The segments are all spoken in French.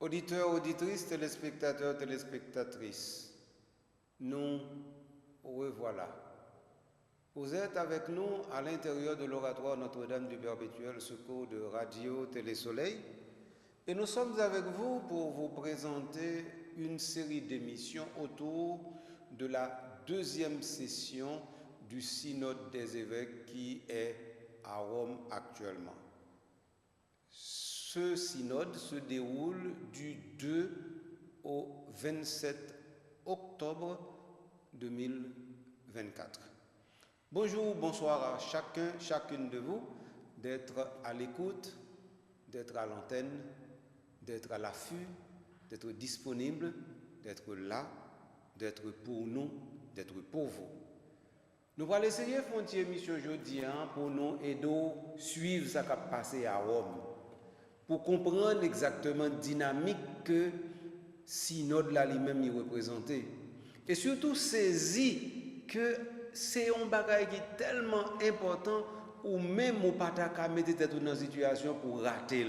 Auditeurs, auditrices, téléspectateurs, téléspectatrices, nous revoilà. Vous êtes avec nous à l'intérieur de l'oratoire Notre-Dame du Perpétuel Secours de Radio Télé-Soleil et nous sommes avec vous pour vous présenter une série d'émissions autour de la deuxième session du Synode des évêques qui est à Rome actuellement. Ce synode se déroule du 2 au 27 octobre 2024. Bonjour, bonsoir à chacun, chacune de vous d'être à l'écoute, d'être à l'antenne, d'être à l'affût, d'être disponible, d'être là, d'être pour nous, d'être pour vous. Nous allons essayer de faire une émission aujourd'hui pour nous aider à suivre ce qui a passé à Rome, pour comprendre exactement la dynamique que le synode là lui-même y représentait. Et surtout saisir que c'est un bagage qui est tellement important ou même au pas qu'à mettre tête dans une situation pour rater.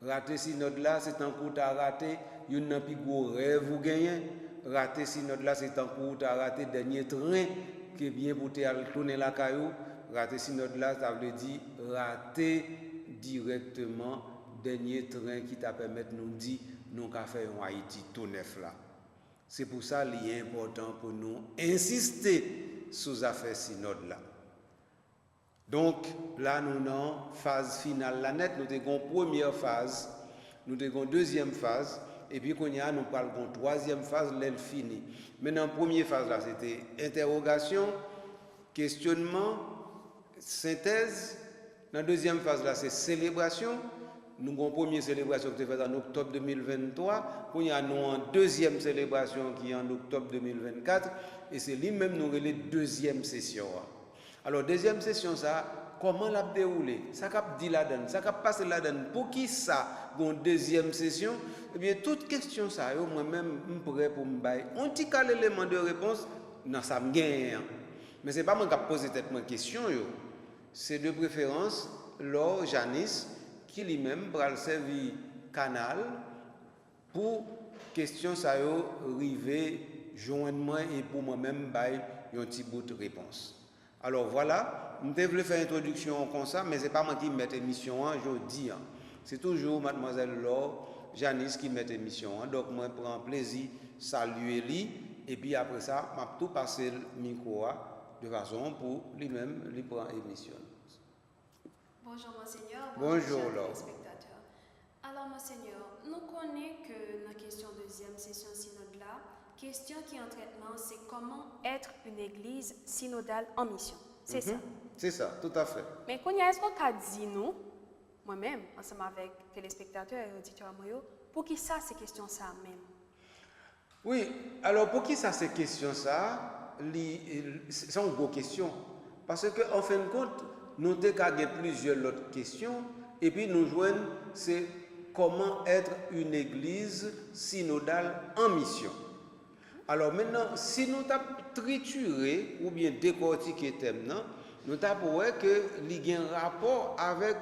Rater synode là, c'est un coup à rater, il y a un plus gros rêve vous gagnez. Rater synode là, c'est un coup à rater dernier train qui est bien pour tourner la caillou. Rater synode là, ça veut dire rater directement dernier train qui t'a permis de nous dire nous qu'à faire en Haïti tout neuf là. C'est pour ça qu'il est important pour nous insister sur affaire synode là. Donc là nous dans phase finale la net, nous avons première phase, nous avons deuxième phase et puis qu'on y a nous parlons troisième phase l'elle finie. Maintenant première phase là c'était interrogation, questionnement, synthèse. Dans la deuxième phase là c'est célébration. Nous avons une première célébration qui est faite en octobre 2023. Puis il y a une deuxième célébration qui est en octobre 2024. Et c'est lui-même nous la deuxième session. Alors, deuxième session, ça, comment l'a déroulé? Ça cap dit là-dedans, ça cap passé là-dedans. Pour qui ça, une deuxième session? Eh bien, toute question ça, moi-même, je pourrais pour me bailler. On dit quel élément de réponse? Non, ça me gagne. Mais ce n'est pas moi qui ai posé cette question. C'est de préférence Laure Janice qui lui-même va servir canal pour question ça yo river joindre moi et pour moi-même bail un petit bout de réponse. Alors voilà, nous devons faire une introduction comme ça, mais c'est pas moi qui mets l'émission aujourd'hui. C'est toujours mademoiselle Laure Janice qui met l'émission. Donc moi je prends plaisir saluer lui et puis après ça, m'a tout passer le micro de façon pour lui-même lui prendre l'émission. Bonjour Monseigneur, bonjour téléspectateurs. Alors Monseigneur, nous connaissons que dans la question deuxième session synode là, question qui est en traitement, c'est comment être une église synodale en mission. C'est ça? C'est ça, tout à fait. Mais quand est-ce qu'on a dit nous, moi-même, ensemble avec téléspectateurs et auditeurs, pour qui ça, ces questions ça même? Oui, alors pour qui ça, ces questions ça, c'est une grosse question. Parce qu'en fin de compte, nous avons plusieurs autres questions et puis nous joignons c'est comment être une église synodale en mission. Alors maintenant, si nous avons trituré ou bien décortiqué le thème, nous avons vu qu'il y a un rapport avec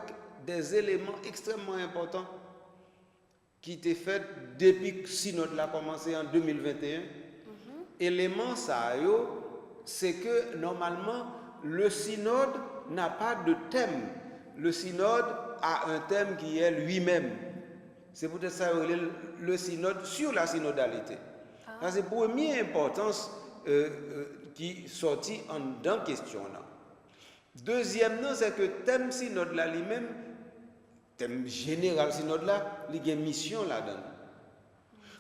des éléments extrêmement importants qui étaient faits depuis que le synode a commencé en 2021. Élément ça, c'est que normalement, le synode n'a pas de thème. Le synode a un thème qui est lui-même. C'est peut-être ça le synode sur la synodalité. Ça, c'est la première importance qui sortit dans la question. Deuxième, c'est que le thème synode là lui-même, thème général synode là, il y a une mission là-dedans.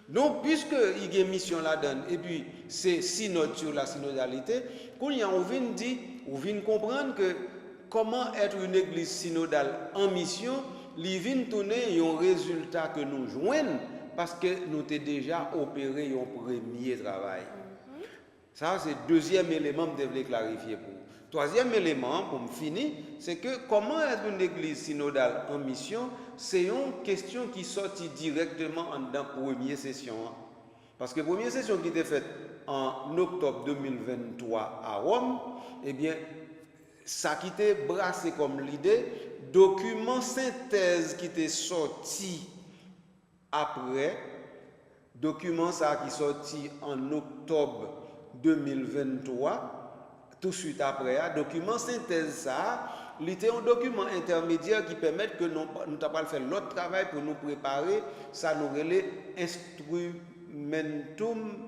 Donc, puisqu'il y a une mission là-dedans, et puis c'est synode sur la synodalité, quand on vient comprendre que comment être une église synodale en mission, il vient tourner un résultat que nous joignons parce que nous avons déjà opéré un premier travail. Ça, c'est le deuxième élément que je devais clarifier pour vous. Troisième élément, pour me finir, c'est que comment être une église synodale en mission, c'est une question qui sortit directement dans la première session. Parce que la première session qui était faite en octobre 2023 à Rome, eh bien, ça qui était brassé comme l'idée, document synthèse qui était sorti après document ça qui sorti en octobre 2023, tout de suite après, document synthèse ça, il était un document intermédiaire qui permet que nous avons fait l'autre travail pour nous préparer, ça nous relève instrumentum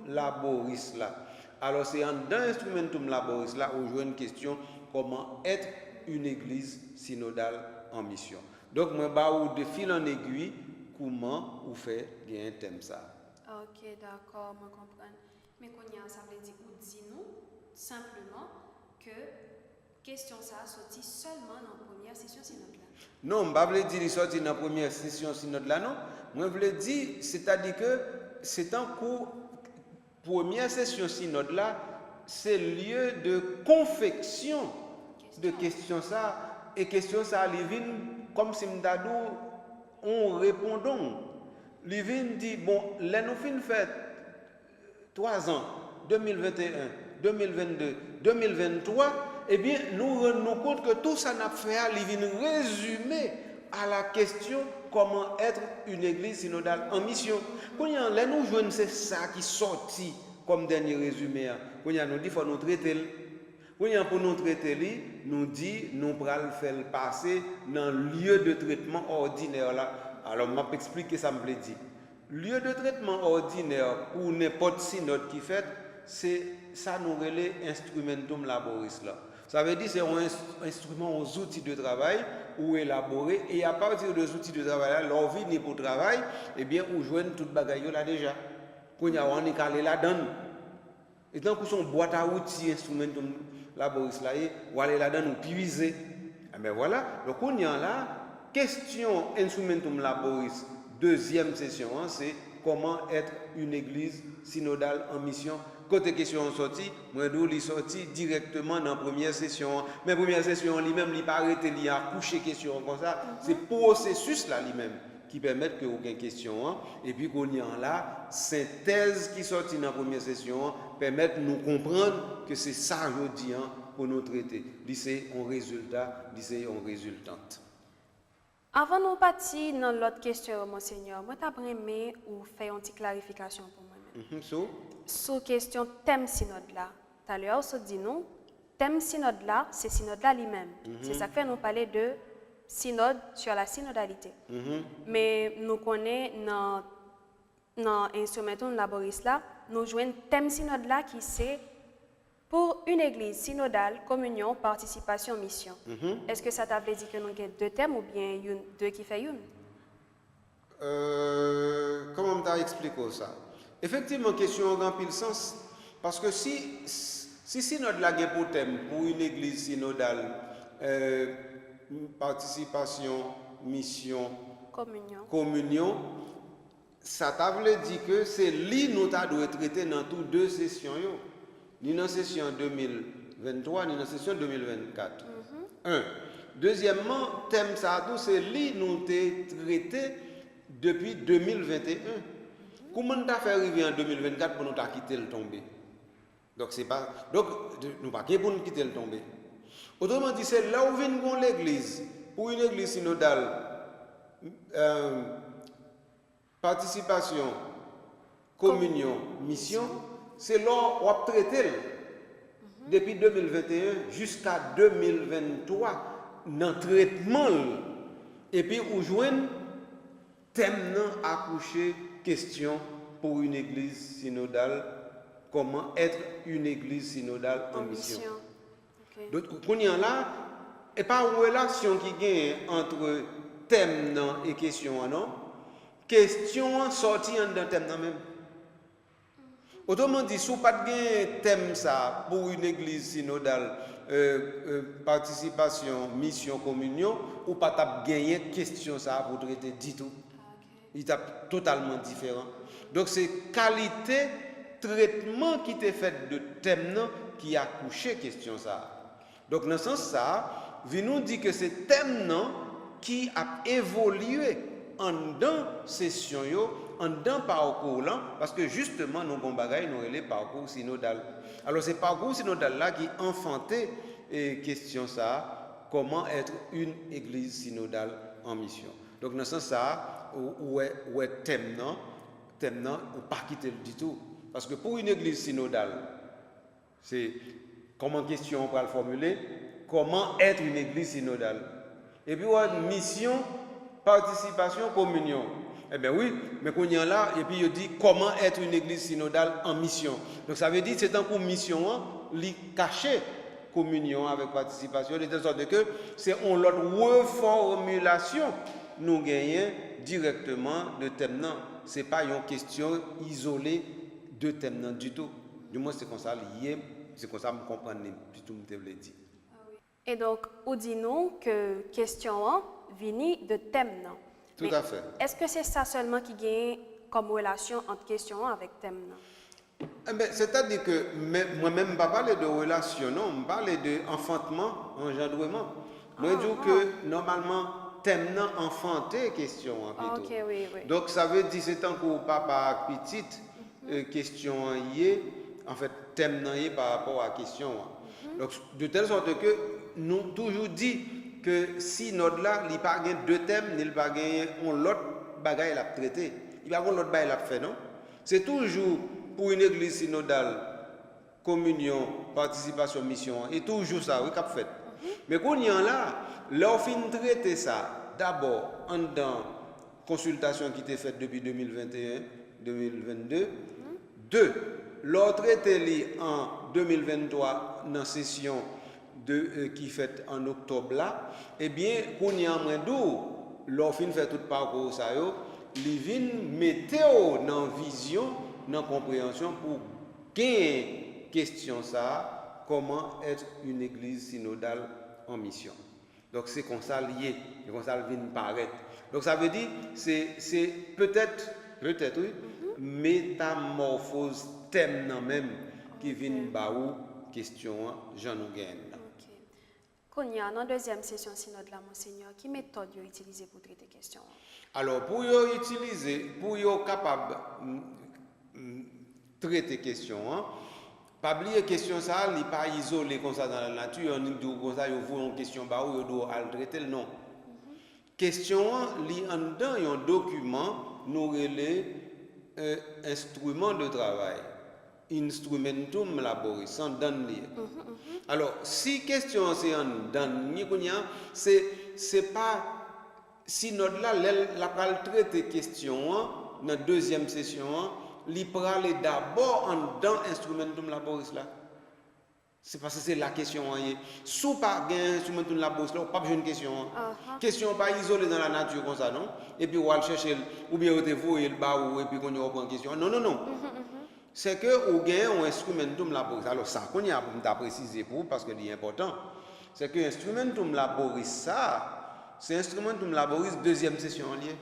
laboris là. Alors c'est dans instrumentum laboris là où je vois une question comment être une église synodale en mission. Donc moi bah de fil en aiguille comment vous fait un thème ça. Ok, d'accord, je comprends. Mais quand ça veut dire ou dis-nous simplement que question ça sorti seulement dans la première session synode là. Non, je ne veux pas dire sorti dans la première session synode là non. Moi je veux dire c'est-à-dire que c'est en cours première session synode là, c'est lieu de confection de questions ça et questions ça les viennent comme si m'dadou on répondons. Les viennent dit bon, là nous fin fait 3 ans 2021, 2022, 2023 eh bien nous rendons compte que tout ça n'a fait les viennent résumer à la question comment être une église synodale en mission. Quand là nous jouons c'est ça qui sorti comme dernier résumé. Quand nous dit faut nous traiter. Quand pour nous traiter, nous dit nous pral faire passer dans le lieu de traitement ordinaire là. Alors m'a expliquer ça me plaît dit. Lieu de traitement ordinaire pour n'importe synode qui fait, c'est ça nous relève instrumentum laboris là. Ça veut dire c'est un instrument aux outils de travail ou élaboré et à partir des outils de travail là, leur vie n'est pour travail, eh bien on joigne toute bagaille là déjà. Quand on est calé là-dedans. Et tant que son boîte à outils instrumentum laboris là ou aller là-dedans nous puiser. Mais voilà, donc on y a là question instrumentum laboris deuxième session c'est comment être une église synodale en mission. Côté question sortie, moi d'où li sorti directement dans la première session. Mais première session lui-même il pas arrêté li a coucher question comme ça, c'est processus là lui-même qui permettent que aucune question et puis qu'on y a là synthèse qui sortit dans la première session permettent nous comprendre que c'est ça aujourd'hui pour nous traiter. C'est un résultat, c'est un résultante. Avant de partir dans l'autre question, Monseigneur, moi t'aimerais aimé ou faire une petite clarification pour moi-même. Sur question thème synode là. Tout à l'heure, on dit nous, thème synode là, c'est synode là lui-même. C'est ça que fait nous parler de synode sur la synodalité. Mais nous connaissons dans l'instrumentum laboris là, nous jouons thème synode là qui c'est pour une église synodale, communion, participation, mission. Est-ce que ça t'a dit que nous avons deux thèmes ou bien deux qui fait une? Comment t'as expliqué ça? Effectivement, question en remplit le sens. Parce que si synode là est pour thème, pour une église synodale, participation, mission, communion, ça t'a dit que c'est lui nous doit traiter dans toutes deux sessions. Ni dans la session 2023, ni dans la session 2024. Un. Deuxièmement, thème ça c'est lui nous traité depuis 2021. Comment t'as fait arriver en 2024 pour nous quitter le tombé? Donc c'est pas donc nous pas pour nous quitter le tombé. Autrement dit, c'est là où vient l'église pour une église synodale participation, communion, mission. C'est là où on a traité depuis 2021 jusqu'à 2023 dans le traitement. Et puis, on joue thème accoucher question pour une église synodale. Comment être une église synodale en mission. Donc, on y a là, et pas une relation qui gagne entre thème et question, non? Question sortie dans thème même. Autrement dit, si vous n'avez pas de thème ça pour une église synodale, participation, mission, communion, ou pas gagner question ça pour traiter du tout. Il est totalement différent. Donc c'est qualité traitement qui est fait de thème qui a couché question ça. Donc dans ce sens ça, vous nous dit que c'est thème qui a évolué en dans session en dans parcours là, parce que justement nos bons bagailles nous les parcours synodal. Alors c'est parcours synodal là qui enfantait question ça, comment être une église synodale en mission. Donc dans ce sens ça, ou est thème non, ou pas quitter du tout. Parce que pour une église synodale, c'est comment question on va le formuler, comment être une église synodale. Et puis, mission, participation, communion. Eh bien oui, mais qu'on y a là, et puis il dit comment être une église synodale en mission. Donc ça veut dire que c'est un coup mission, li caché communion avec participation, de telle sorte que c'est une autre reformulation nous gagnons directement de thème. Ce n'est pas une question isolée de thème du tout. Du moins c'est comme ça lié, c'est comme ça que je comprends tout ce que je veux dire. Et donc, on dit nous que question vient de thème. Tout à fait. Est-ce que c'est ça seulement qui gagne comme relation entre question avec thème? C'est-à-dire que moi-même, je ne parle pas de relation, non, je parle d'enfantement, engendrement. Je dis que normalement, thème enfanté question. Ok, oui. Donc ça veut dire que c'est tant que papa petite, question y en fait, thème y par rapport à question. Donc de telle sorte que nous toujours dit que si notre là, il n'y a pas deux thèmes, il n'y a pas l'autre bagaille à traiter. Il n'y a pas l'autre bagaille à faire, non? C'est toujours pour une église synodale, communion, participation, mission, et toujours ça, oui, qu'a fait. Mais quand il y a là, on fin traiter ça, d'abord, en dans consultation qui était faite depuis 2021, 2022. Deux, l'autre traité en 2023, dans la session qui fait en octobre là, eh bien, quand il y a un d'où, l'on fin fait tout parcours ça, il vient mettre dans vision, dans compréhension pour gagner question ça, comment être une église synodale en mission. Donc c'est comme ça lié, c'est comme ça vient paraître. Donc ça veut dire c'est peut-être oui, métamorphose thème même qui vient baou question Jean nous gagne. Quand il y a une deuxième session synode là, monseigneur, quelle méthode vous utilisez pour traiter question? Alors pour utiliser, pour capable traiter question, pas oublier question ça, il pas isolé comme ça dans la nature, on dit comme ça, il faut une question bah ou doit traiter le non. Question li en dedans un document nous relais instrument de travail, instrumentum laboris, en donne li. Alors si question c'est en donne ni c'est pas si notre là la pral traiter question dans deuxième session li prale d'abord en dans instrumentum laboris là. C'est parce que c'est la question. Sous pas un instrumentum laboris là, pas besoin de question. Question pas isolée dans la nature comme ça, non? Et puis on va chercher, ou bien vous et le bas ou et puis qu'on y reprend question. Non. C'est que vous gagnez un instrumentum laboris. Alors ça qu'on y a pour préciser pour parce que c'est important. C'est que instrumentum laboris ça, c'est instrumentum laboris deuxième session liée.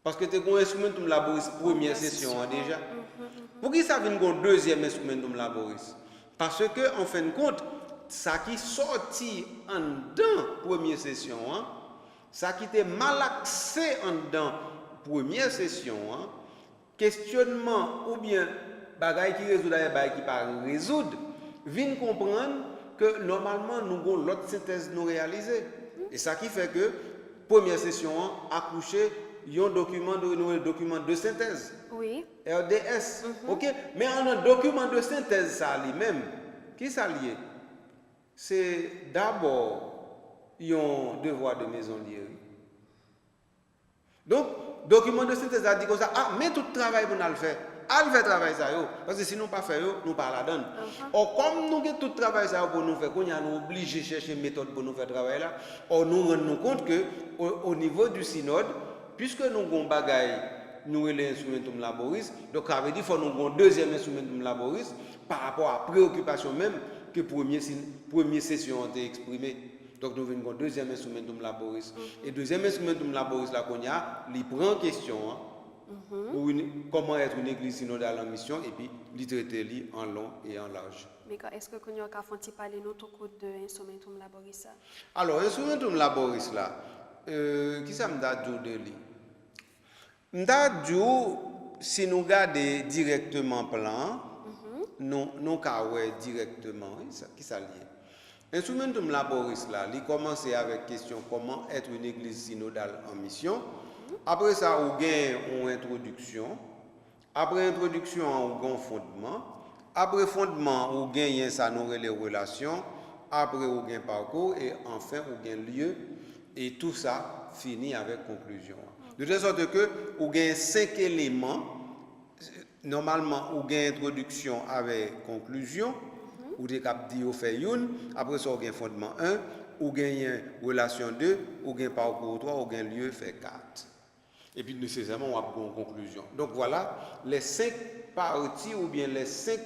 Parce que tu as un instrumentum laboris première session déjà. Pour qui ça vient une deuxième instrumentum laboris? Parce que en fin de compte, ça qui sorti en dedans première session, ça qui était mal axé en dedans première session, questionnement ou bien bagaille qui résout la bagaille qui pas résoudre, vient comprendre que normalement nous avons l'autre synthèse nous réaliser. Et ça qui fait que première session accouché un document de synthèse. Oui. RDS. OK, mais en un document de synthèse ça lui-même, qui ça lié? C'est d'abord un devoir de maison lié. Donc document de synthèse a dit comme ça, mais tout travail pour nous le faire. Al fait travail ça parce que si nous pas faire nous pas la donne. Or comme nous avons tout travail ça pour nous faire, qu'on y a nous obligé chercher une méthode pour nous faire travail là, or nous rendons compte que au niveau du synode, puisque nous avons bagaille nous les instrumentum laboris, donc ça veut dire qu'il faut nous avons deuxième instrumentum laboris par rapport à la préoccupation même que première session a exprimée. Donc nous avons deuxième instrumentum laboris. Et deuxième instrumentum laboris là qu'on y a, il prend question comment être une église synodale en mission et puis il traiter en long et en large. Mais est-ce que nous avons parlé notre code de instrumentum laboris? Alors instrumentum laboris là, qui ça me dit de lui? M'da dit si nous regardons directement plan, non ka ouais directement, qui ça lié? Instrumentum laboris là, il commence avec question comment être une église synodale en mission. Après ça, on gagne une introduction. Après introduction, on gagne fondement. Après fondement, on gagne ça nous les relations. Après, on gagne parcours. Et enfin, on gagne lieu. Et tout ça finit avec conclusion. De telle sorte que on gagne 5 éléments. Normalement, on gagne introduction avec conclusion. Ou des cap dit au fait une. Après ça, on gagne fondement 1. Ou gagne relation 2, ou gagne parcours 3, ou gagne lieu fait 4. Et puis nécessairement, on a une conclusion. Donc voilà les 5 parties ou bien les 5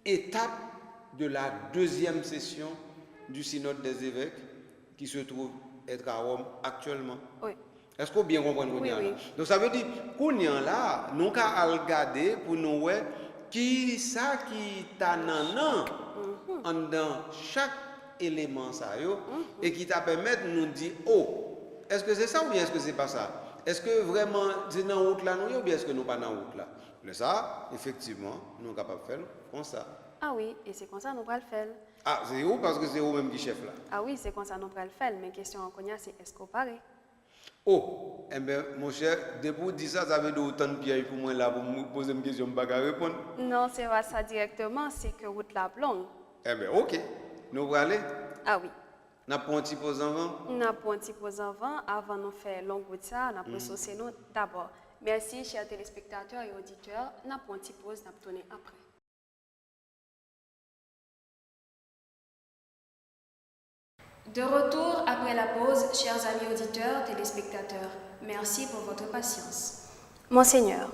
étapes de la deuxième session du synode des évêques qui se trouve être à Rome actuellement. Oui. Est-ce qu'on bien comprend Oui. Donc ça veut dire qu'on y a là, nous allons regarder pour nous voir qui ça qui t'a nanan dans chaque élément ça et qui t'a permettre de nous dire est-ce que c'est ça ou bien est-ce que c'est pas ça? Est-ce que vraiment c'est dans la route là ou bien est-ce que nous pas dans la route là? Mais ça, effectivement, nous sommes capables de faire comme ça. Ah oui, et c'est comme ça nous allons le faire. Ah, c'est où parce que c'est vous même qui chef là. Ah oui, c'est comme ça nous allons le faire. Mais question en Konya, c'est est-ce qu'on paraît? Eh bien, mon cher, depuis que dit ça, ça veut dire autant de pièges pour moi là pour me poser une question, je ne peux pas répondre. Non, c'est pas ça directement, c'est que route la longue. Eh bien, ok. Nous allons aller. Ah oui. Nous avons un petit pause avant. Nous avons un petit pause avant de faire longue route ça, nous avons saucé nous d'abord. Merci, chers téléspectateurs et auditeurs. Nous avons un petit pause, nous allons tourner après. De retour après la pause, chers amis auditeurs, téléspectateurs, merci pour votre patience. Monseigneur,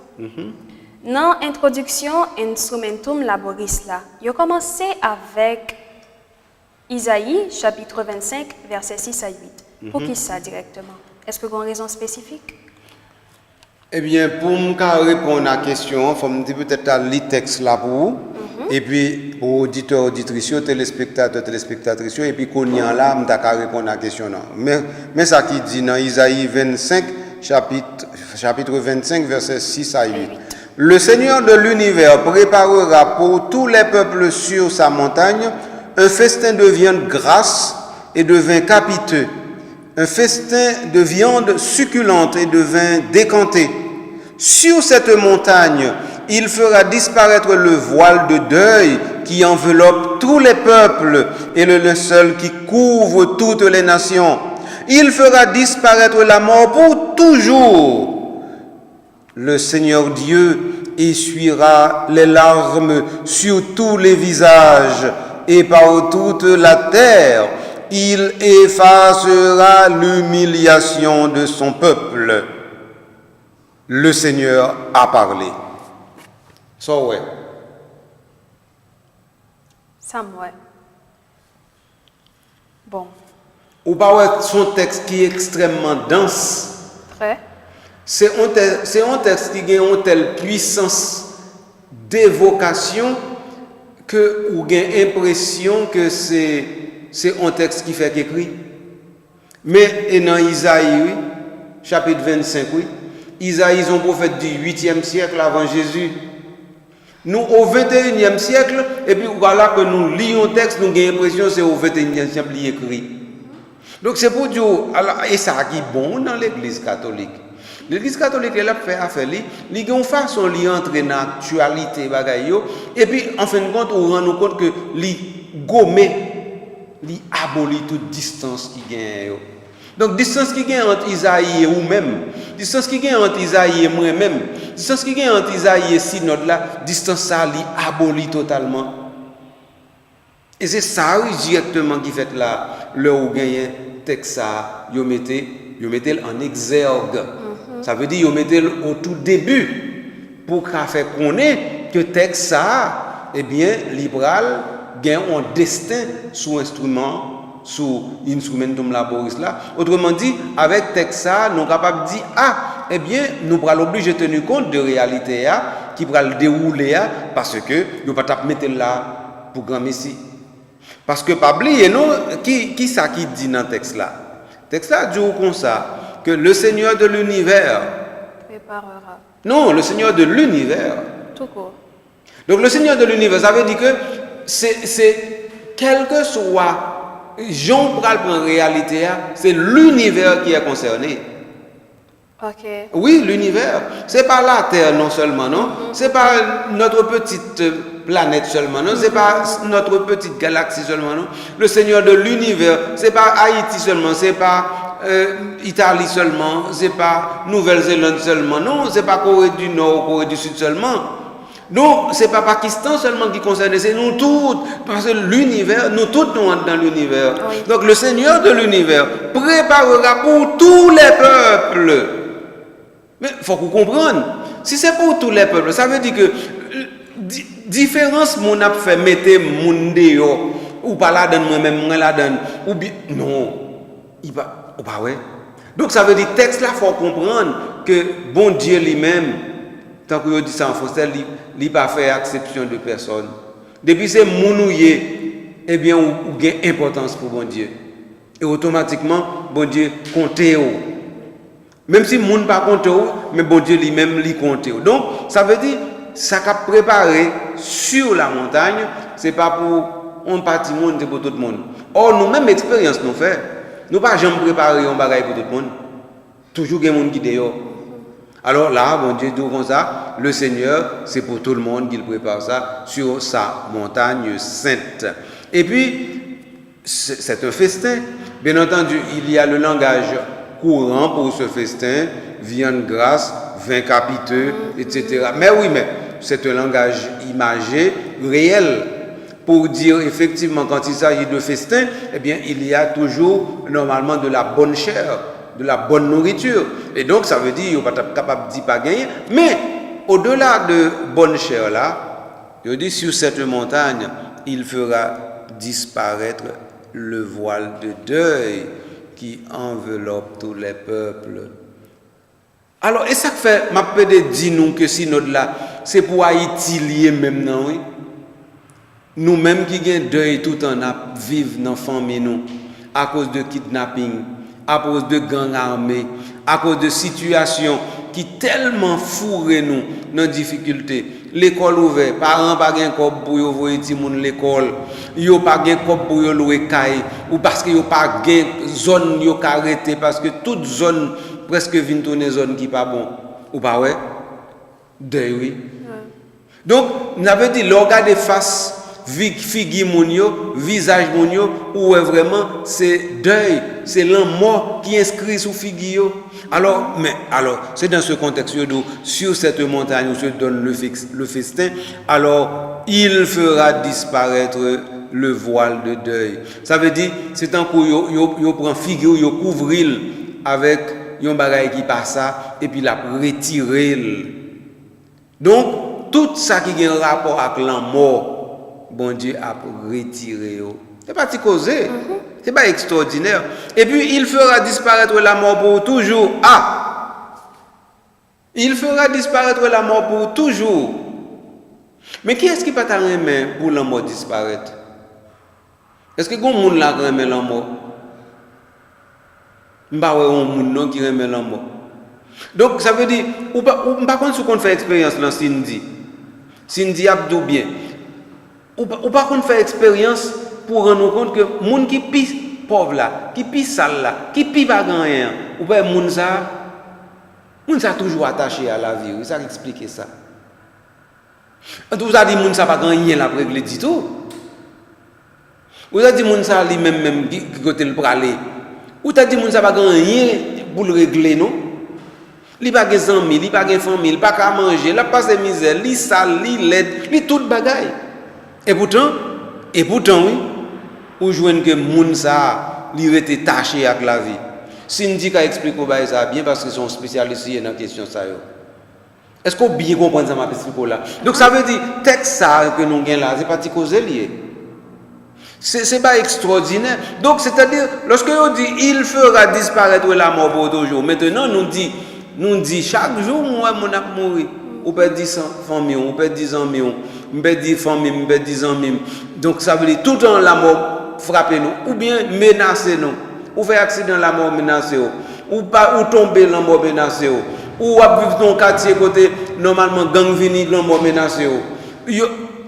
dans l'introduction Instrumentum Laboris, il a commencé avec Isaïe, chapitre 25, versets 6 à 8. Pour qui ça directement? Est-ce que vous avez une raison spécifique? Eh bien, pour me répondre à la question, il faut me dire peut-être à lire texte là pour vous. Et puis, pour auditeurs, auditrices, téléspectateurs, téléspectatrices, et puis qu'on y a là, je vais répondre à la question. Mais ça qui dit dans Isaïe 25, chapitre 25, versets 6 à 8. Le Seigneur de l'univers préparera pour tous les peuples sur sa montagne un festin de viande grasse et de vin capiteux, un festin de viande succulente et de vin décanté. Sur cette montagne, il fera disparaître le voile de deuil qui enveloppe tous les peuples et le linceul qui couvre toutes les nations. Il fera disparaître la mort pour toujours. Le Seigneur Dieu essuiera les larmes sur tous les visages et par toute la terre. Il effacera l'humiliation de son peuple. Le Seigneur a parlé. So, ouais. Ça, ouais. Bon. Ou pas son texte qui est extrêmement dense. Très. C'est un texte qui a une telle puissance d'évocation que vous avez l'impression que c'est un texte qui fait qu'écrit. Mais dans Isaïe, oui, chapitre 25, oui, Isaïe est un prophète du 8e siècle avant Jésus. Nous, au 21e siècle, et puis voilà que nous lisons le texte, nous avons l'impression que c'est au 21e siècle qu'il est écrit. Donc c'est pour dire, et ça qui est bon dans l'Église catholique. L'Église catholique, elle a fait affaire, il y a une façon de entrer dans l'actualité, et puis en fin de compte, on rend compte que il gomme, il abolit toute distance qui gagne. Donc, distance qui gagne entre Isaïe et vous-même, distance qui gagne entre Isaïe et moi-même, distance qui gagne entre Isaïe et synode là, distance ça, il abolit totalement. Et c'est ça, oui, directement qui fait là, le où gagne texte ça, vous mettez en exergue. Ça veut dire, vous mettez au tout début pour faire connaître que texte ça, eh bien, libéral gagne un destin sous instrument. Sous instrumentum laboris là. Autrement dit, avec texte ça, nous sommes capables de dire, eh bien, nous sommes obligés de tenir compte de la réalité qui va le dérouler parce que nous ne pouvons pas mettre là pour grand Messie. Parce que, pas oublier, qui ça qui dit dans le texte là? Le texte là dit comme ça, que le Seigneur de l'univers préparera. Non, le Seigneur de l'univers. Tout court. Donc, le Seigneur de l'univers, ça veut dire que c'est quel que soit Jean pral prend réalité, c'est l'univers qui est concerné. Ok. Oui, l'univers. C'est pas la Terre non seulement, non. C'est pas notre petite planète seulement, non. C'est pas notre petite galaxie seulement, non. Le Seigneur de l'univers, c'est pas Haïti seulement, c'est pas Italie seulement, c'est pas Nouvelle-Zélande seulement, non. C'est pas Corée du Nord ou Corée du Sud seulement. Donc, c'est pas Pakistan seulement qui concerne, c'est nous tous, parce que l'univers, nous tous nous rentrons dans l'univers. Oui. Donc, le Seigneur de l'univers préparera pour tous les peuples. Mais il faut qu'on comprenne. Si c'est pour tous les peuples, ça veut dire que différence mon a fait mettre mon dehors ou pas là dedans moi-même moi là dedans ou bien non, il pas ou pas ouais. Donc ça veut dire texte là faut comprendre que bon Dieu lui-même tant que dit ça en français, il pas fait exception de personne. Depuis c'est mounouye, eh bien ou gain importance pour bon Dieu. Et automatiquement bon Dieu compte. Même si moun pas compte, mais bon Dieu lui-même lui compte. Donc ça veut dire ça qu'a préparé sur la montagne, c'est pas pour un parti monde, c'est pour tout le monde. Or nous même expérience nous fait. Nous pas jamais préparer un bagage pour tout le monde. Toujours des monde qui dehors. Alors là, bon Dieu dit comme ça, le Seigneur, c'est pour tout le monde qu'il prépare ça sur sa montagne sainte. Et puis, c'est un festin. Bien entendu, il y a le langage courant pour ce festin, viande grasse, vin capiteux, etc. Mais oui, mais c'est un langage imagé, réel. Pour dire effectivement, quand il s'agit de festin, eh bien, il y a toujours normalement de la bonne chair, de la bonne nourriture. Et donc, ça veut dire qu'il n'est pas capable de pas gagner. Mais, au-delà de bonne chair là, je dis sur cette montagne, il fera disparaître le voile de deuil qui enveloppe tous les peuples. Alors, et ça fait, m'a peut dire nous que si notre là, c'est pour Haïti lié même non, oui. Nous-mêmes qui gagnons deuil tout en vivre dans la famille nous, à cause de kidnapping, à cause de gangs armés, à cause de situations qui tellement fourrent nous dans difficulté. L'école ouverte, parents pas gain cop pour yo voyer ti moun l'école, yo pas gain cop pour yo louer caille ou parce que yo pas gain zone yo arrêté parce que toute zone presque vinn tourner zone qui pas bon ou pas ouais. Deuil oui. Donc, nous avons dit l'organe de face figure moun yo, visage moun yo, où vraiment c'est deuil, c'est l'homme mort qui inscrit sous figure. Alors, c'est dans ce contexte où sur cette montagne où se donne le festin, alors il fera disparaître le voile de deuil. Ça veut dire, c'est un coup yo prend figure, yo couvrir avec un bagage qui passe et puis la retirer. Donc, tout ça qui a un rapport avec la mort, bon Dieu a retiré. C'est pas si causé. C'est pas extraordinaire. Et puis, il fera disparaître la mort pour toujours. Il fera disparaître la mort pour toujours. Mais qui est-ce qui peut t'arrêter pour la mort disparaître? Est-ce que quelqu'un là remet la mort? M'pa ouais on moun qui remet la mort. Donc ça veut dire ou pas contre ce qu'on fait expérience dans Cindy Abdou bien. Ou pas qu'on fait expérience pour rendre compte que moun qui pisse pauvre là, qui pisse sale là, qui pisse pas rien, ou pas moun ça toujours attaché à la vie, ça explique ça. Vous avez dit moun ça pas rien la règle dit tout. Vous avez dit moun ça lui même qui côté le praler. Ou t'as dit moun ça pas rien pour le régler non? Li pa gen zanmi, li pa gen famille, li pa ka manger, la passe misère, li sale, li laid, li tout bagaille. Et pourtant oui, ou joine que moun ça li rete taché avec la vie. Cindy ka explique ba ça bien parce qu'ils sont spécialistes dans question ça yo. Est-ce qu'on bien comprendre ça m'a expliqué là? Donc ça veut dire texte ça que nous gain là, c'est pas ti cause lié. C'est pas extraordinaire. Donc c'est-à-dire lorsque on dit il fera disparaître la mort pour toujours. Maintenant nous dit chaque jour moi mon a mourir. Ou peut 10 famille, ou peut 10 amis, ou peut 10 famille, ou peut 10 amis. Donc ça veut dire tout le temps la mort frapper nous ou bien menacer nous. Ou faire accident la mort menacer ou pas ou tomber la mort menacer ou vivre dans quartier côté normalement gang vini la mort menacer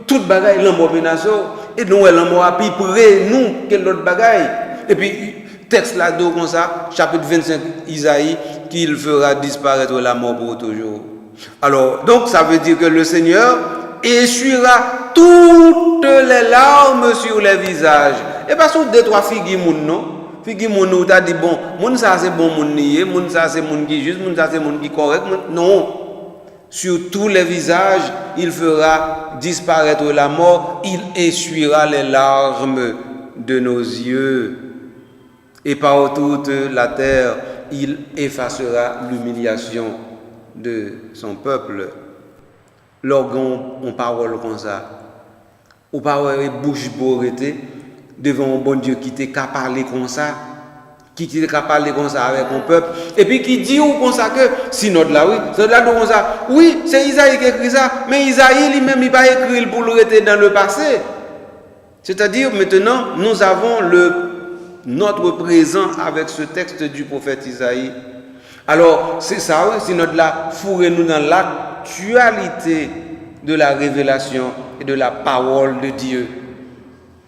tout bagaille la mort menacer et nous la mort a plus près nous que l'autre bagaille et puis texte là dedans comme ça, chapitre 25 Isaïe, qu'il fera disparaître la mort pour toujours. Alors, donc ça veut dire que le Seigneur essuiera toutes les larmes sur les visages. Et pas sur deux trois figues moun non. Figues moun ou t'a dit bon, moun ça c'est bon moun nié, moun ça c'est moun qui juste, moun ça c'est moun qui correct. Non. Sur tous les visages, il fera disparaître la mort, il essuiera les larmes de nos yeux. Et par toute la terre, il effacera l'humiliation de son peuple. Lorsqu'on on parole comme ça, ou parole bouche bourrée devant un bon Dieu qui t'est qu'à parler comme ça, qui t'est qu'à parler comme ça avec mon peuple, et puis qui dit ou comme ça que si notre là oui, c'est là comme ça, oui, c'est Isaïe qui écrit ça, mais Isaïe lui-même il pas écrit pour le rester dans le passé. C'est-à-dire maintenant nous avons notre présent avec ce texte du prophète Isaïe. Alors, c'est ça, oui, c'est notre là, fourrez-nous dans l'actualité de la révélation et de la parole de Dieu.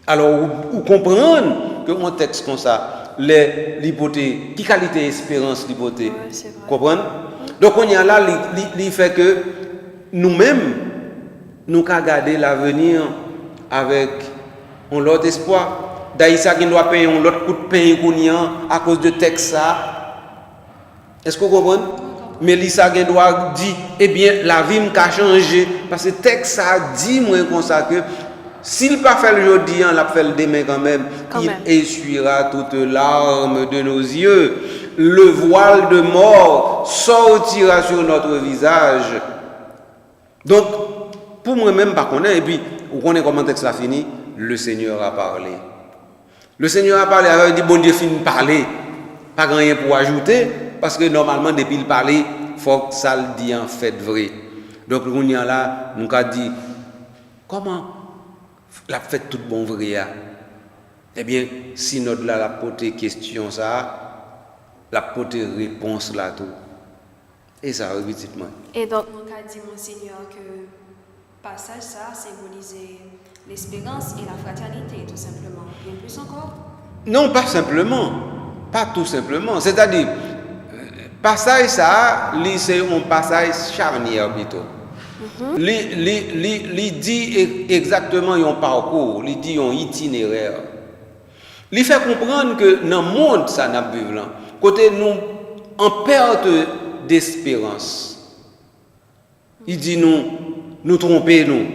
Alors, vous comprenez qu'un texte comme ça, l'hypothèse, qui qualité espérance l'hypothèse, comprenez? Donc, on y a là, il fait que nous-mêmes, nous avons gardé l'avenir avec un autre espoir. D'aïssa qui doit payer un autre coup de pain à cause de texte ça. Est-ce que vous comprenez? Mais Lisa qui doit dire, eh bien, la vie m'a changé. Parce que le texte ça dit moi comme ça que s'il n'a pas fait le jeudi, il a fait le demain quand même. Il essuiera toutes larmes de nos yeux. Le voile de mort sortira sur notre visage. Donc, pour moi-même, pas connaître, et puis, vous connaissez comment le texte a fini? Le Seigneur a parlé. Le Seigneur a parlé, il dit, bon Dieu, finit de parler. Pas rien pour ajouter, parce que normalement, depuis le parler, il faut que ça le dit en fait vrai. Donc, on y a là, nous avons dit, comment la fait tout bon vrai? Eh bien, si notre là, la portée question ça, la portée réponse là tout. Et ça, repetitement. Et donc, nous avons dit, Monseigneur, que passage ça symbolisait l'espérance et la fraternité, tout simplement. Bien plus encore? Non, pas simplement. Pas tout simplement. C'est-à-dire, passage ça, c'est un passage charnière plutôt. Il dit exactement un parcours, il dit un itinéraire. Il fait comprendre que dans le monde, ça n'a pas vu là. Côté nous, en perte d'espérance. Il dit nous tromper nous,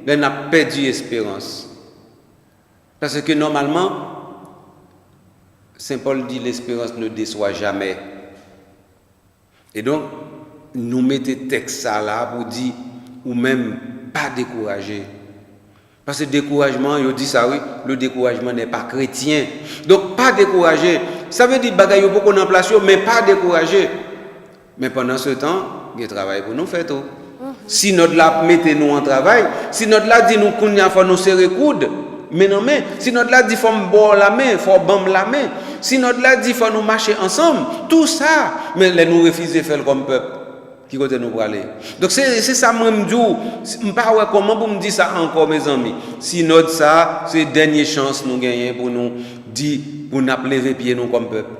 mais n'a perdu espérance. Parce que normalement, Saint Paul dit l'espérance ne déçoit jamais. Et donc, nous mettons texte ça là pour dire, ou même pas décourager. Parce que découragement, il dit ça oui, le découragement n'est pas chrétien. Donc, pas décourager. Ça veut dire bagaille beaucoup en place, mais pas décourager. Mais pendant ce temps, il y a travail pour nous faire tout. Si notre là mettez nous en travail, si notre là dit nous qu'on y a faut nous serrer coude, mais non mais si notre là dit faut me boire la main, faut bam la main, si notre là dit faut nous marcher ensemble, tout ça, mais les nous refuser faire comme peuple qui côté nous pour aller. Donc c'est ça moi me dis, pas ouais comment pour me dire ça encore mes amis. Si notre ça, c'est dernière chance nous gagner pour nous dire pour nous lever pied nous comme peuple.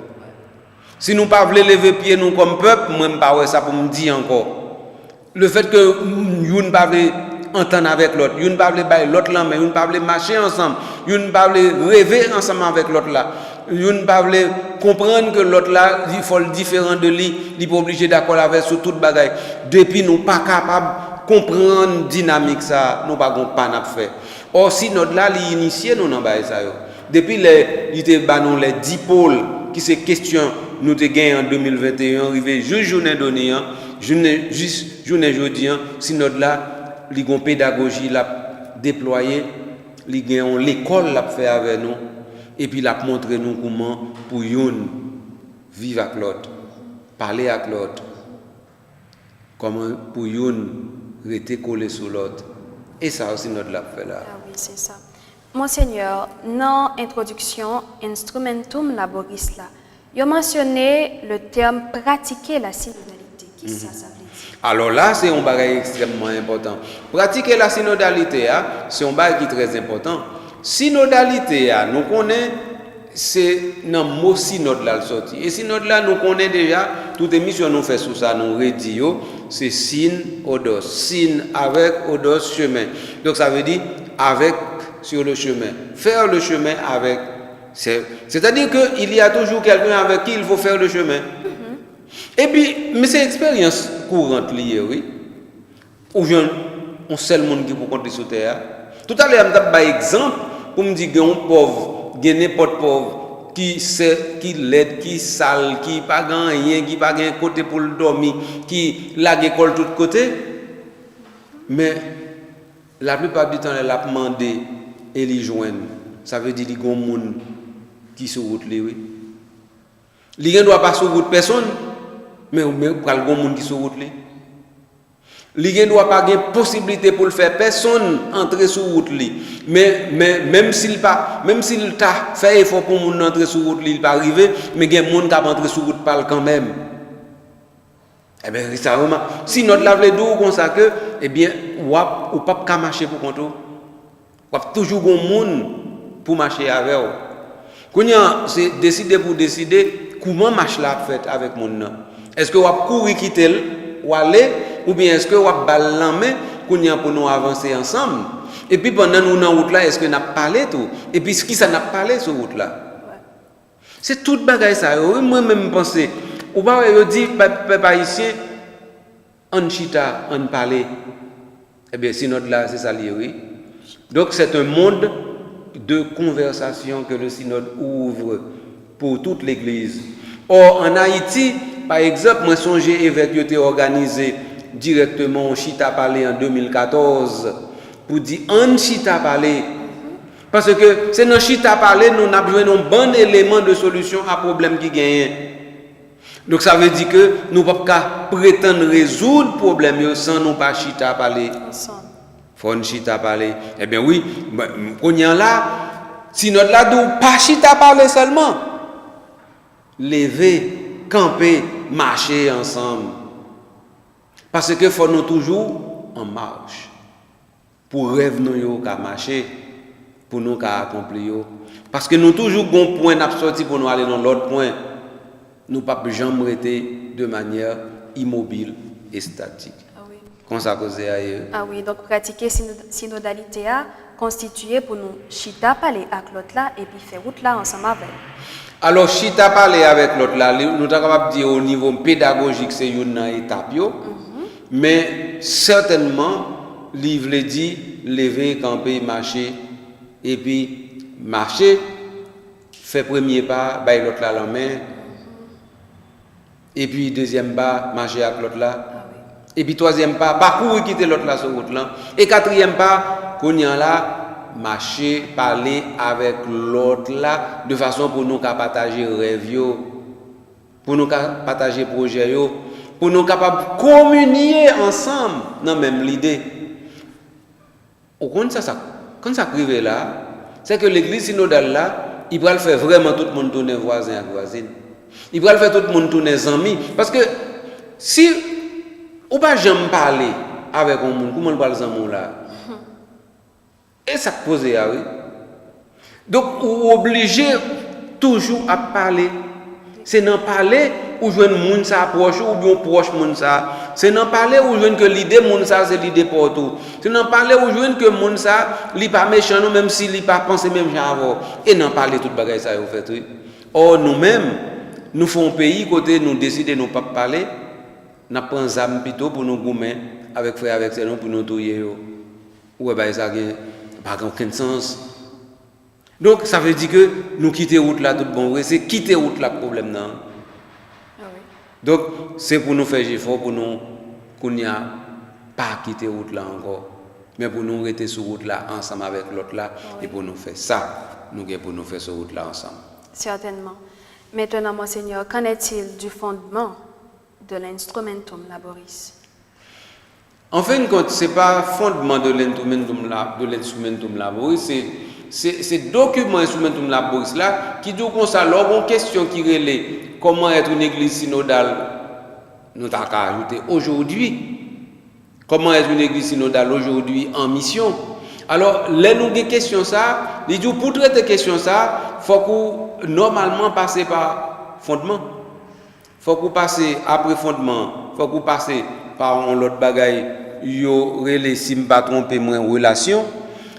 Si nous pas voulons lever pied nous comme peuple, moi pas ouais ça pour me dire encore. Le fait que nous ne pas entendre avec l'autre, nous ne pas l'autre là, mais nous ne pas marcher ensemble, nous ne pas rêver ensemble avec l'autre là, nous ne pas comprendre que l'autre là, il faut le différent de lui, il n'est pas obligé d'accord avec sur toute bagaille. Depuis nous pas capable de comprendre dynamique ça, nous pas n'a fait. Or si notre là, il initié nous dans ça yo. Depuis il était les 10 pôles qui c'est question nous te gagné en 2021 arrivé juste journée donnée juste journée jeudi si notre là li gon pédagogie l'a déployer li gagne l'école l'a fait avec nous et puis l'a montrer nous comment pour yon vivre avec l'autre parler avec l'autre comment pour yon rester collé sur l'autre et ça aussi notre l'a fait là. Ah oui, c'est ça. Monseigneur, dans l'introduction Instrumentum Laboris là, il a mentionné le terme pratiquer la synodalité. Qu'est-ce que ça veut dire? Alors là, c'est un bagage extrêmement important. Pratiquer la synodalité, c'est un bagage qui est très important. Synodalité, nous connaissons c'est dans le mot synode là le sorti. Et synode là, nous connaissons déjà, toute émission nous fait sur ça, nous redit, c'est synodos. Syn avec, odos, chemin. Donc ça veut dire avec sur le chemin. Faire le chemin avec. C'est-à-dire qu'il y a toujours quelqu'un avec qui il faut faire le chemin. Et puis, mais c'est une expérience courante liée, oui. Ou on seul monde qui peut compter sur terre. Tout à l'heure, je vais exemple pour me dire qu'il y a un pauvre, il y a n'importe pauvre qui l'aide, qui sale, qui pas rien, qui pas un côté pour le dormir, qui lague l'école de tous côtés. Mais la plupart du temps, elle a demandé et les joindre. Ça veut dire qu'il y a un monde qui se route, oui. Il ne doit pas se route personne, mais il y a un monde qui se route. Il ne doit pas avoir possibilité pour le faire personne entrer sur route. Mais même s'il t'a fait effort pour mon entrer sur route, il pas arriver, mais il y a des gens qui entrer sur route parle quand même. Eh bien, si notre lave d'eau comme ça que, eh bien, ou pas qu'à marcher pour compte. Ou toujours un monde pour marcher avec. Quand c'est décider comment marcher la fête avec mon nom. Est-ce que vous courir quitter ou aller ou bien est-ce que vous balancer pour nous avancer ensemble? Et puis pendant nous dans route là, est-ce que n'a parlé tout? Et puis ce qui ça n'a parlé sur route là? C'est toute bagaille ça. Moi même penser ou pas dit peuple haïtien en chita, en parler. Eh bien synode là c'est ça lié oui. Donc c'est un monde de conversation que le synode ouvre pour toute l'église. Or en Haïti, par exemple, moi songez évêque était organisé directement au Chita Palais en 2014 pour dire en Chita Palais parce que c'est dans Chita Palais nous avons besoin d'un bon élément de solution à problème qui gagne. Donc ça veut dire que nous ne pouvons pas prétendre résoudre le problème sans nous pas Chita Palais. Faut Chita Palais. Eh bien oui, on y a là, si notre là d'où pas Chita Palais seulement. Lever, camper, marcher ensemble. Parce que faut nous toujours en marche. Pour rêve nous qu'à marcher, pour nous qu'à accomplir. Parce que nous toujours bon point d'absorti pour nous aller dans l'autre point. Nous pas jamais rester de manière immobile et statique. Ah oui. Comme ça causé ailleurs. Ah oui, donc pratiquer synodalité a constitué pour nous chita parler avec l'autre là et puis faire route là ensemble avec. Alors, si tu as parlé avec l'autre là, nous sommes capables de dire au niveau pédagogique, c'est une étape, mais certainement, livre le dit, lever, camper, marcher, et puis marcher, faire premier pas, bailler l'autre là la main, et puis deuxième pas, marcher avec l'autre là, et puis troisième pas, parcourir quitter l'autre là sur route là, et quatrième pas, qu'on y a là, marcher, parler avec l'autre là, de façon pour nous partager rêve, pour nous partager projet, pour nous capables de communier ensemble dans la même idée. Quand ça arrive là, c'est que l'église synodale là, il va le faire vraiment tout le monde tourner voisin à voisine. Il va le faire tout le monde tourner amis. Parce que si on ne peut jamais parler avec un monde, comment on va les amis là? Et ça pose oui. Donc, on est obligé toujours à parler. C'est dans parler où je veux monde ça proche ou bien proche monde ça. C'est dans parler où je veux que l'idée monde ça c'est l'idée pour tout. C'est dans parler où je veux que monde ça li pas méchant nous même s'il pas penser même genre avant. Et dans parler toute bagaille ça au fait oui. Or nous-mêmes nous faisons un pays côté nous décider nous pas parler, n'a prend zam plutôt pour nous goumer avec frère avec c'est pour nous touyer yo. Ouais bah ça pas aucun sens. Donc ça veut dire que nous quitter route là tout bon, c'est quitter route là problème non. Ah oui. Donc c'est pour nous faire effort pour nous qu'on n'y a pas quitter route là encore, mais pour nous rester sur route là ensemble avec l'autre là et pour nous faire ça, nous pour nous faire sur route là ensemble. Certainement. Maintenant, Monseigneur, qu'en est-il du fondement de l'instrumentum laboris? En fin de compte, ce n'est pas le fondement de l'instrumentum laboris, c'est le document instrumentum laboris là qui dit qu'on ça une question qui relève comment être une église synodale. Nous avons ajouté aujourd'hui. Comment être une église synodale aujourd'hui en mission? Alors, là, nous avons une question ça. Pour traiter question ça, il faut normalement passer par fondement. Faut qu'on passe après fondement, faut qu'on passe par un autre bagaille, yo relé si me pas tromper moi relation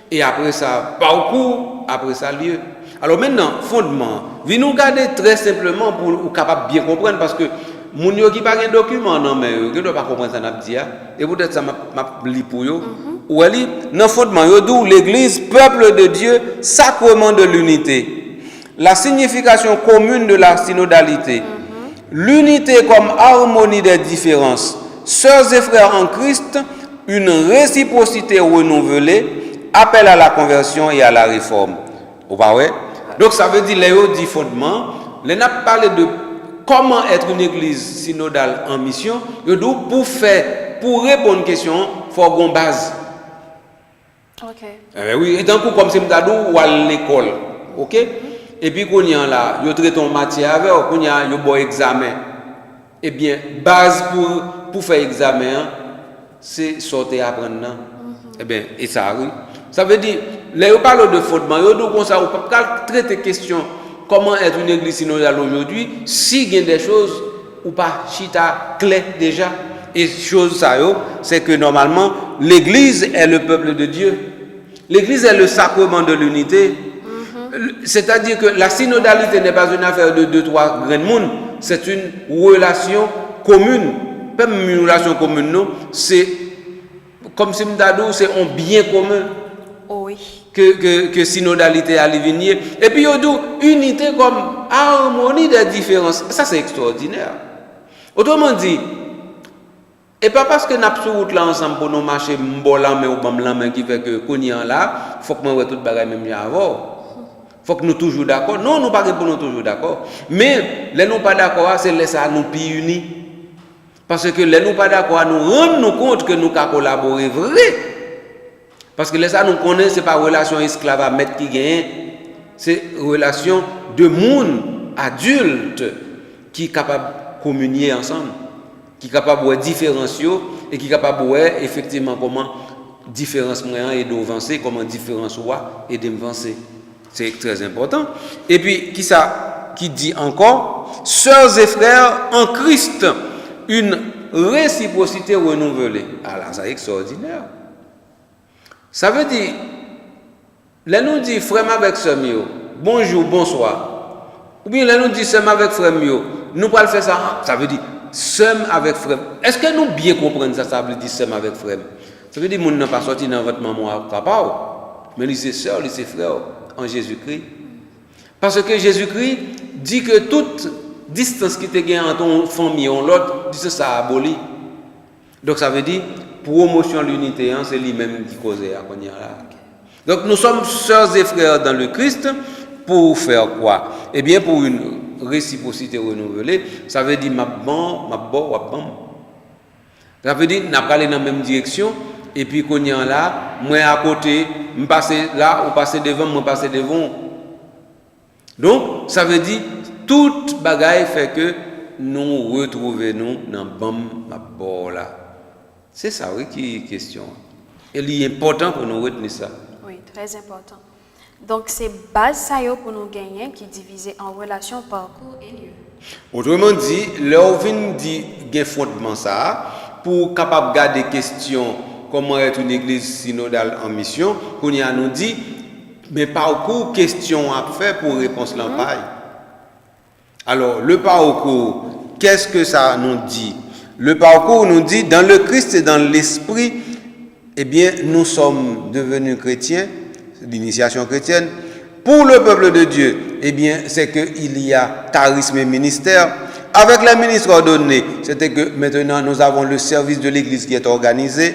et après ça parcours, après ça lieu. Alors maintenant fondement, vi nous garder très simplement pour ou capable bien comprendre parce que moun yo qui pas un document non mais yo doit pas comprendre ça n'a dit et peut-être ça m'a li pour yo. Ou ali dans fondement yo dit l'église peuple de Dieu, sacrement de l'unité. La signification commune de la synodalité. L'unité comme harmonie des différences. Sœurs et frères en Christ, une réciprocité renouvelée, appel à la conversion et à la réforme. Vous voyez? Donc ça veut dire, les dit fondement, les n'a parlé de comment être une église synodale en mission, pour répondre à une question, il faut avoir une base. Ok. Oui, et tant que comme c'est ou à l'école, ok? Et puis qu'on y a là, yo traite en matière avec, qu'on y a yo bon examen. Eh bien, base pour faire examen, c'est sortir apprendre. Eh bien, et ça oui. Ça veut dire, là on parle de fondement, yo donc comme ça on peut pas traiter question comment être une église synodale aujourd'hui si il y a des choses ou pas chita clair déjà. Et chose ça c'est que normalement l'église est le peuple de Dieu. L'église est le sacrement de l'unité. C'est-à-dire que la synodalité n'est pas une affaire de 2-3 grands monde, c'est une relation commune. Pas une relation commune, non, c'est comme si m'dadou, c'est un bien commun. Oui. Que synodalité a venir. Et puis, il y a unité comme harmonie des différences. Ça, c'est extraordinaire. Autrement dit, et pas parce que nous sommes sur route là ensemble pour nous marcher, mais ou bam qui fait que qu'on y a là, il faut que nous tout bagaille même avant. Faut que nous toujours d'accord. Non, nous pas pour nous toujours d'accord. Mais les nous pas d'accord, c'est laisser nous plus unis. Parce que les nous pas d'accord, nous rendre compte que nous pouvons collaborer vrai. Parce que les ça nous connaissent, c'est pas relation esclave à maître qui gagne, c'est relation de monde adulte qui est capable de communier ensemble, qui est capable de différencier et qui est capable de voir effectivement comment différence moyen et d'avancer, comment différence soit et d'avancer. C'est très important. Et puis, qui dit encore, sœurs et frères en Christ, une réciprocité renouvelée. Alors, c'est extraordinaire. Ça veut dire, là nous dit frère avec sœur mio, bonjour, bonsoir. Ou bien là nous dit sœur avec frère mio, nous pas le faire ça. Ça veut dire sœur avec frère. Est-ce que nous bien comprenons ça? Ça veut dire sœur avec frère. Ça veut dire mon n'a pas sorti dans votre maman à papa, mais c'est sœur, c'est frère en Jésus-Christ. Parce que Jésus-Christ dit que toute distance qui te gagne entre ton famille et l'autre, dit que ça aboli. Donc ça veut dire promotion de l'unité, c'est lui-même qui cause à là. Donc nous sommes sœurs et frères dans le Christ pour faire quoi? Eh bien pour une réciprocité renouvelée, ça veut dire ma bon, ça veut dire n'a pas aller dans la même direction et puis qu'on y a là, moi à côté, me passer là ou passer devant, moi passer devant. Donc ça veut dire toute bagaille fait que nous retrouvons nous dans ma bord là. C'est ça, oui, qui est question. Et il est important pour nous retenir ça. Oui, très important. Donc, c'est base ça pour nous gagner qui est divisé en relation, parcours et lieu. Autrement dit, l'orvin dit qu'il y a fondement ça pour capable garder question comment être une église synodale en mission. Qu'on y a nous dit, mais parcours, question à faire pour réponse l'empaille. Alors, le parcours, qu'est-ce que ça nous dit? Le parcours nous dit, dans le Christ et dans l'Esprit, eh bien, nous sommes devenus chrétiens, l'initiation chrétienne. Pour le peuple de Dieu, eh bien, c'est qu'il y a charisme et ministère. Avec les ministres ordonnés, c'était que maintenant nous avons le service de l'Église qui est organisé.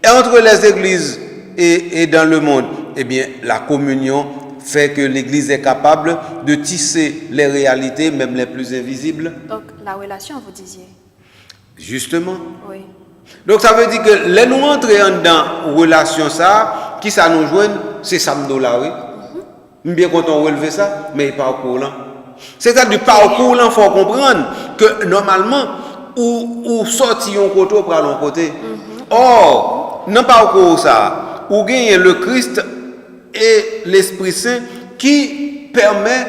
Et entre les églises et dans le monde, eh bien, la communion fait que l'Église est capable de tisser les réalités, même les plus invisibles. Donc, la relation, vous disiez. Justement. Oui. Donc ça veut dire que les nous entrer dans relation ça, qui ça nous joint, c'est samedi là, oui. Bien content de relever ça, mais parcours là. C'est-à-dire du parcours là, il faut comprendre que normalement, ou sorti un côté ou prend l'autre côté. Or, dans le parcours ça, où gagne le Christ et l'Esprit Saint qui permet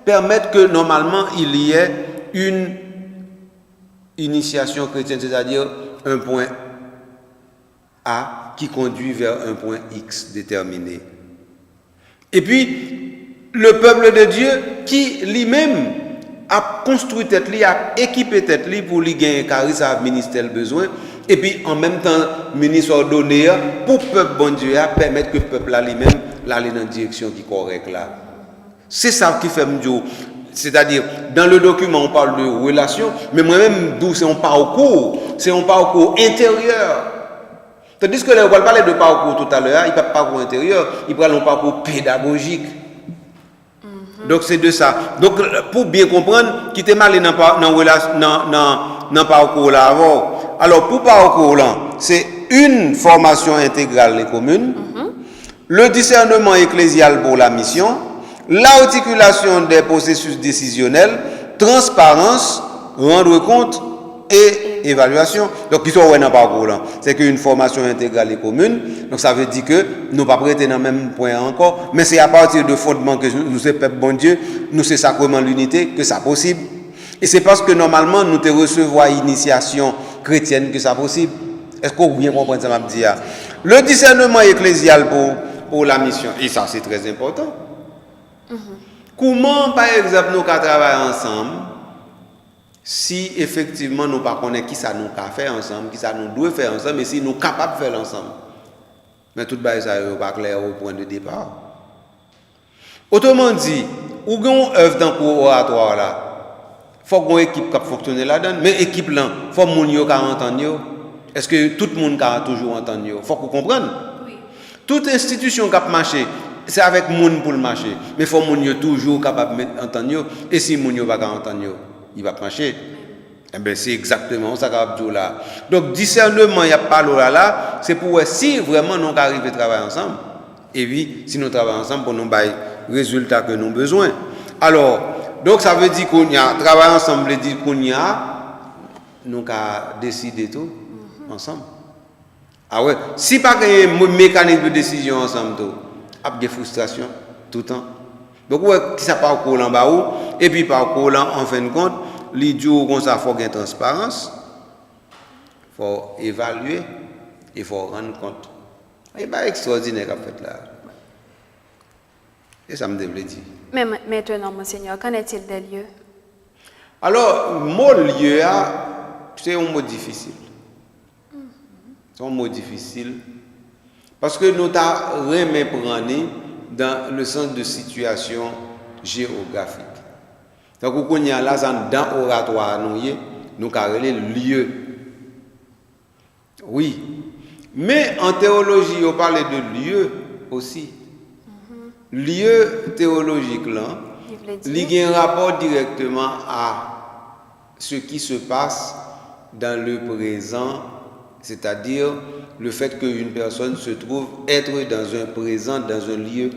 permettent que normalement il y ait une initiation chrétienne, c'est-à-dire un point A qui conduit vers un point X déterminé. Et puis, le peuple de Dieu qui lui-même a construit tête, a équipé tête pour lui gagner charisme à ministère le besoin, et puis en même temps, ministre ordonné pour le peuple bon Dieu permettre que le peuple lui-même l'aille dans la direction qui est correcte là. C'est ça qui fait me. C'est-à-dire, dans le document, on parle de relation, mais moi-même, d'où c'est un parcours intérieur. Tandis que là, on va parler de parcours tout à l'heure, il n'y a pas de parcours intérieur, il parle de parcours pédagogique. Donc, c'est de ça. Donc, pour bien comprendre, qui était mal dans le parcours là avant. Alors, pour parcours là, c'est une formation intégrale et commune, le discernement ecclésial pour la mission, l'articulation des processus décisionnels, transparence, rendre compte et évaluation. Donc, qui sont dans le parcours là? C'est qu'une formation intégrale et commune. Donc, ça veut dire que nous ne pas prêter dans le même point encore, mais c'est à partir de fondements que nous sommes peuple bon Dieu, nous c'est sacrement l'unité que ça possible. Et c'est parce que normalement nous te recevons initiation chrétienne que ça possible. Est-ce que vous bien comprenez ça m'a dit? Le discernement ecclésial pour la mission, et ça c'est très important. Comment, par exemple, nous travaillons ensemble si effectivement nous ne connaissons pas qui ça nous a fait ensemble, qui ça nous doit faire ensemble, et si nous sommes capables de faire ensemble. Mais tout ça n'est pas clair au point de départ. Autrement dit, où on a une œuvre dans le oratoire là, il faut qu'on ait une équipe qui fonctionne là-dedans, mais l'équipe là, il faut que les gens entendent. Est-ce que tout le monde a toujours entendu? Il faut qu'on comprenne. Oui. Toute institution qui a marché, c'est avec les gens pour le marcher. Mais il faut que les gens toujours capables d'entendre. Et si les gens ne peuvent pas entendre, il va marcher. Eh bien, c'est exactement ça qu'on dit là. Donc, discernement, il n'y a pas là, c'est pour si vraiment nous arrivons à travailler ensemble. Et oui, si nous travaillons ensemble pour nous avoir les résultats que nous avons besoin. Alors, donc ça veut dire qu'on y a travaillé ensemble, dit qu'on y a, nous avons décidé tout ensemble. Ah ouais, si pas un mécanisme de décision ensemble, il y a des frustrations tout le temps. Donc, ça parcourt en bas et puis parcours en fin de compte, l'idiot comme ça, il faut qu'il y ait transparence, il faut évaluer, il faut rendre compte. Et bien, extraordinaire qu'a fait là. Et ça me devait dire. Mais maintenant, Monseigneur, qu'en est-il des lieux? Alors, le mot lieu, c'est un mot difficile. C'est un mot difficile. Parce que nous avons remis prendre dans le sens de situation géographique. Donc, on y a là, dans l'oratoire, nous avons le lieu. Oui. Mais en théologie, on parle de lieu aussi. Lieu théologique, là, il y a un rapport directement à ce qui se passe dans le présent, c'est-à-dire le fait qu'une personne se trouve être dans un présent, dans un lieu.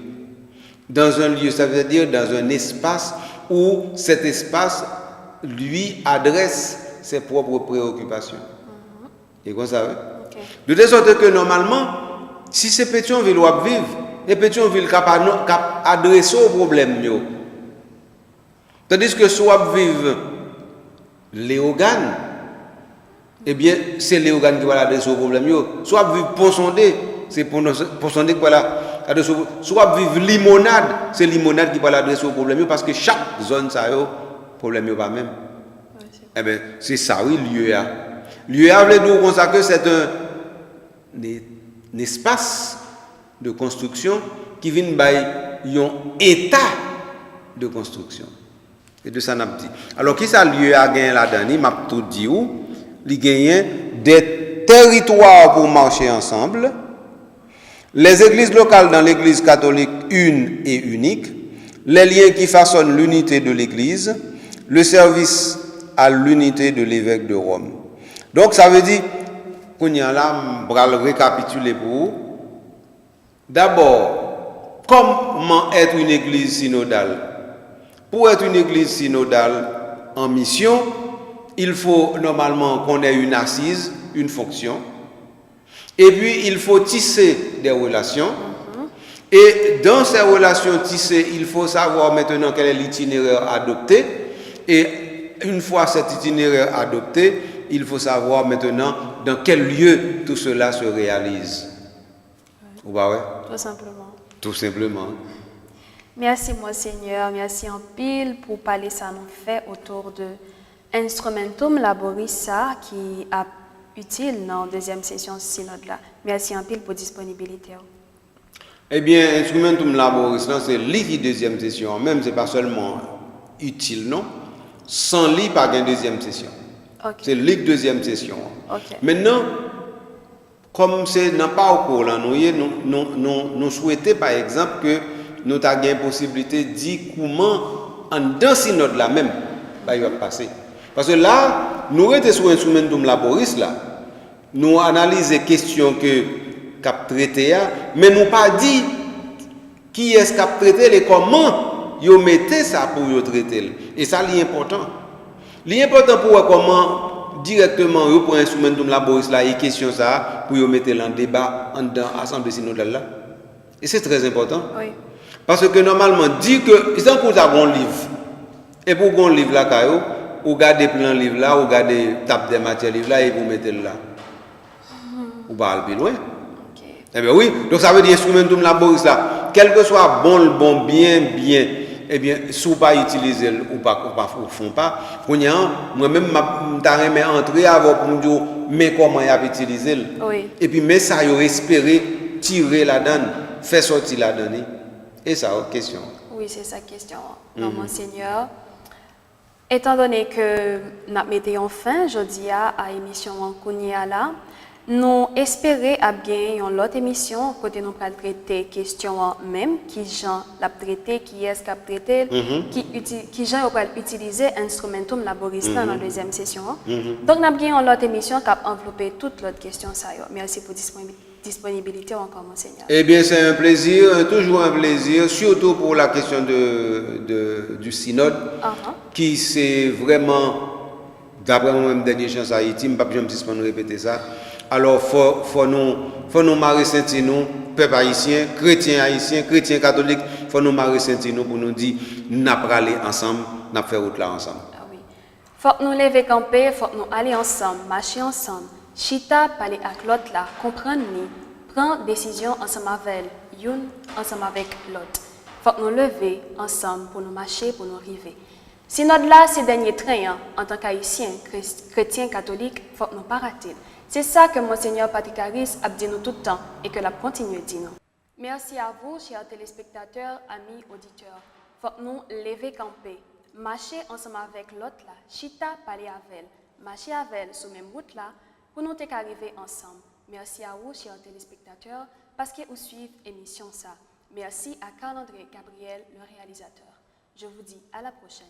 Dans un lieu, ça veut dire dans un espace où cet espace lui adresse ses propres préoccupations. Et quoi ça veut? De telle sorte que normalement, si c'est Pétionville ou vivre, et Pétionville capable adresser au problème. Tandis que soit vivre Léogane, eh bien, c'est Léogane qui va adresser au problème. Soit vivre Ponsondé, c'est Ponsondé qui va adresser au problème. Soit vivre Limonade, c'est Limonade qui va adresser au problème. Parce que chaque zone, ça a un problème pas même. Eh bien, c'est ça, oui, lieu A. Lieu A, veut dire que c'est un espace de construction qui vient d'un état de construction. Et de ça, n'a dit. Alors, qui ça lieu à gagner là-dedans? Il m'a tout dit où? Il gagne des territoires pour marcher ensemble, les églises locales dans l'église catholique une et unique, les liens qui façonnent l'unité de l'église, le service à l'unité de l'évêque de Rome. Donc, ça veut dire qu'on y a là, on va le récapituler pour vous. D'abord, comment être une église synodale? Pour être une église synodale en mission, il faut normalement qu'on ait une assise, une fonction. Et puis, il faut tisser des relations. Et dans ces relations tissées, il faut savoir maintenant quel est l'itinéraire adopté. Et une fois cet itinéraire adopté, il faut savoir maintenant dans quel lieu tout cela se réalise. Ou pas, ouais? Tout simplement. Tout simplement. Merci, Monseigneur. Merci en pile pour parler ça nous fait autour de Instrumentum Laborissa qui est utile dans la deuxième session synode là. Merci en pile pour disponibilité. Eh bien, Instrumentum Laborissa, c'est l'IFI deuxième session. Même, c'est pas seulement utile, non? Sans lit, pas une deuxième session. Okay. C'est l'IFI deuxième session. Okay. Maintenant, comme c'est dans pas au cours là, nous souhaitons par exemple que nous avons une possibilité de dire comment en dans synode là même il va passer. Parce que là, nous sommes sur Instrumentum Laboris là, nous analysons les questions que cap traité, mais nous pas dit qui est-ce qui a traité et comment ils mettez ça pour y traiter. Et ça c'est important. L'important pour comment directement yo pour Instrumentum Laboris là et question ça pour yo mettre en débat dans assemblée synodale là. Et c'est très important. Oui. Parce que normalement dit que ils ont pour un livre. Et pour un livre là caillou, ou garder plein livre là, ou garder tape des matières livre là et vous mettez là. Ou pas aller plus loin. OK. Eh bien oui, donc ça veut dire Instrumentum Laboris là, quel que soit bon, bien, eh bien, si vous pas utiliser ou font pas, moi-même, je vais entrer avant pour me dire, mais comment il a utilisé. Oui. Et puis, mais ça, il espérer tirer la donne, faire sortir la donne. Et ça, autre question. Oui, c'est sa question, Monseigneur. Étant donné que nous mettons fin, jeudi à l'émission en Kounia, nous espérons à bien une autre émission côté nous allons traiter questions même qui Jean l'a traité, qui est-ce qu'a traité, qui Jean va utiliser Instrumentum Laboris dans la deuxième session. Donc nous avons une autre émission qui a enveloppé toutes les questions ça. Merci pour disponibilité encore, Monseigneur. Eh bien, c'est un plaisir, toujours un plaisir, surtout pour la question du synode, qui c'est vraiment, d'après moi-même, dernière chance à Haïti, je ne vais pas répéter ça. Alors, faut nous marrer Saint-Tino, peuple haïtien, chrétien catholique, faut nous marrer Saint-Tino pour nous dire, nous allons aller ensemble, nous allons faire route là ensemble. Ah oui. Faut nous lever camper, faut nous aller ensemble, marcher ensemble. Chita, parler avec l'autre là, comprendre ni, prendre décision ensemble avec une, ensemble avec l'autre. Faut nous lever ensemble pour nous marcher, pour nous arriver. Si notre là, c'est dernier train, en tant qu'haïtien, chrétien, catholique, faut nous pas rater. C'est ça que Monseigneur Patrick Harris a dit nous tout le temps et que la continue de dire nous. Merci à vous, chers téléspectateurs, amis, auditeurs. Faut nous lever camper, marcher ensemble avec l'autre là, chita, parler avec elle, marcher avec elle sur même route là, pour nous arriver ensemble. Merci à vous, chers téléspectateurs, parce que vous suivez l'émission ça. Merci à Carl-André Gabriel, le réalisateur. Je vous dis à la prochaine.